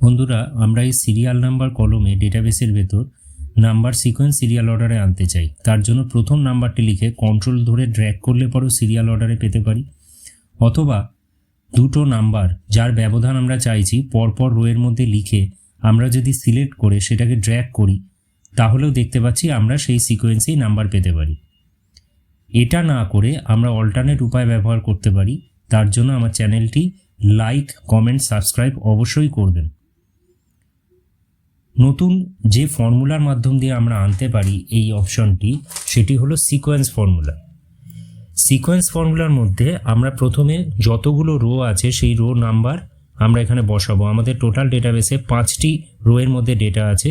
বন্ধুরা, আমরা এই সিরিয়াল নাম্বার কলমে ডেটাবেসের ভেতর নাম্বার সিকোয়েন্স সিরিয়াল অর্ডারে আনতে চাই। তার জন্য প্রথম নাম্বারটি লিখে কন্ট্রোল ধরে ড্র্যাগ করলে পরেও সিরিয়াল অর্ডারে পেতে পারি, অথবা দুটো নাম্বার যার ব্যবধান আমরা চাইছি পরপর রোয়ের মধ্যে লিখে আমরা যদি সিলেক্ট করে সেটাকে ড্র্যাগ করি তাহলেও দেখতে পাচ্ছি আমরা সেই সিকোয়েন্সেই নাম্বার পেতে পারি। এটা না করে আমরা অল্টারনেট উপায় ব্যবহার করতে পারি। তার জন্য আমার চ্যানেলটি লাইক, কমেন্ট, সাবস্ক্রাইব অবশ্যই করবেন। নতুন যে ফর্মুলার মাধ্যম দিয়ে আমরা আনতে পারি এই অপশনটি, সেটি হলো সিকোয়েন্স ফর্মুলা। সিকোয়েন্স ফর্মুলার মধ্যে আমরা প্রথমে যতগুলো রো আছে সেই রো নাম্বার আমরা এখানে বসাবো। আমাদের টোটাল ডেটাবেসে 5টি রোয়ের মধ্যে ডেটা আছে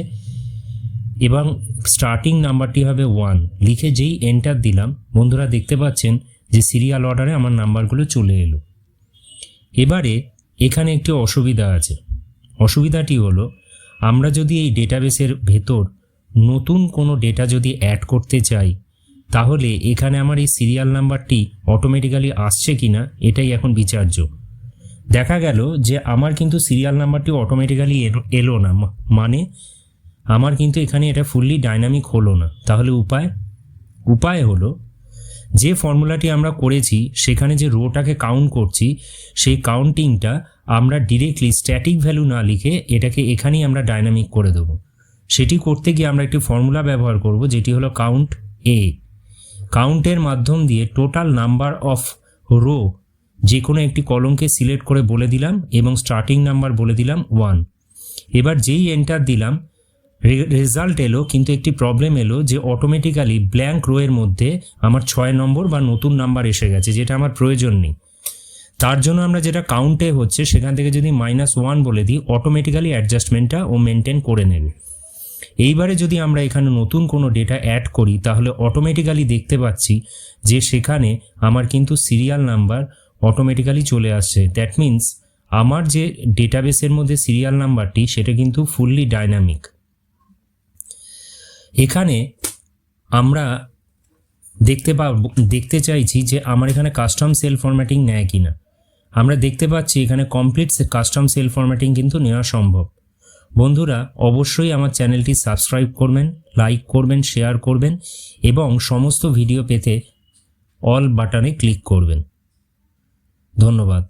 এবং স্টার্টিং নাম্বারটি হবে 1। লিখে যেই এন্টার দিলাম, বন্ধুরা দেখতে পাচ্ছেন যে সিরিয়াল অর্ডারে আমার নাম্বারগুলো চলে এলো। এবারে এখানে একটি অসুবিধা আছে। অসুবিধাটি হলো, আমরা যদি এই ডেটাবেসের ভেতর নতুন কোনো ডেটা যদি অ্যাড করতে চাই তাহলে এখানে আমার এই সিরিয়াল নাম্বারটি অটোমেটিক্যালি আসছে কিনা এটাই এখন বিচার্য। দেখা গেল যে আমার কিন্তু সিরিয়াল নাম্বারটি অটোমেটিক্যালি এলো না, মানে আমার কিন্তু এখানে এটা ফুললি ডাইনামিক হলো না। তাহলে উপায় হলো, যে ফর্মুলাটি আমরা করেছি সেখানে যে রোটাকে কাউন্ট করছি সেই কাউন্টিংটা আমরা ডিরেক্টলি স্ট্যাটিক ভ্যালু না লিখে এটাকে এখানেই আমরা ডাইনামিক করে দেব। সেটি করতে গিয়ে আমরা একটি ফর্মুলা ব্যবহার করব, যেটি হলো কাউন্ট এ। কাউন্টের মাধ্যম দিয়ে টোটাল নাম্বার অফ রো যে কোনো একটি কলমকে সিলেক্ট করে বলে দিলাম এবং স্টার্টিং নাম্বার বলে দিলাম 1। এবার যেই এন্টার দিলাম রেজাল্ট এলো, কিন্তু একটি প্রবলেম এলো যে অটোমেটিক্যালি ব্ল্যাঙ্ক রোয়ের মধ্যে আমার 6 নম্বর বা নতুন নাম্বার এসে গেছে, যেটা আমার প্রয়োজন নেই। তার জন্য আমরা যেটা কাউন্টে হচ্ছে সেখান থেকে যদি -1 বলে দিই, অটোমেটিক্যালি অ্যাডজাস্টমেন্টটা ও মেনটেন করে নেবে। এইবারে যদি আমরা এখানে নতুন কোনো ডেটা অ্যাড করি তাহলে অটোমেটিক্যালি দেখতে পাচ্ছি যে সেখানে আমার কিন্তু সিরিয়াল নাম্বার অটোমেটিক্যালি চলে আসছে। দ্যাট মিনস আমার যে ডেটাবেসের মধ্যে সিরিয়াল নাম্বারটি সেটা কিন্তু ফুললি ডাইনামিক। এখানে আমরা দেখতে চাইছি যে আমার এখানে কাস্টম সেল ফরম্যাটিং নেয় কিনা। আমরা দেখতে পাচ্ছি এখানে কমপ্লিট কাস্টম সেল ফরম্যাটিং কিন্তু নেওয়া সম্ভব। বন্ধুরা, অবশ্যই আমার চ্যানেলটি সাবস্ক্রাইব করবেন, লাইক করবেন, শেয়ার করবেন এবং সমস্ত ভিডিও পেতে অল বাটনে ক্লিক করবেন। ধন্যবাদ।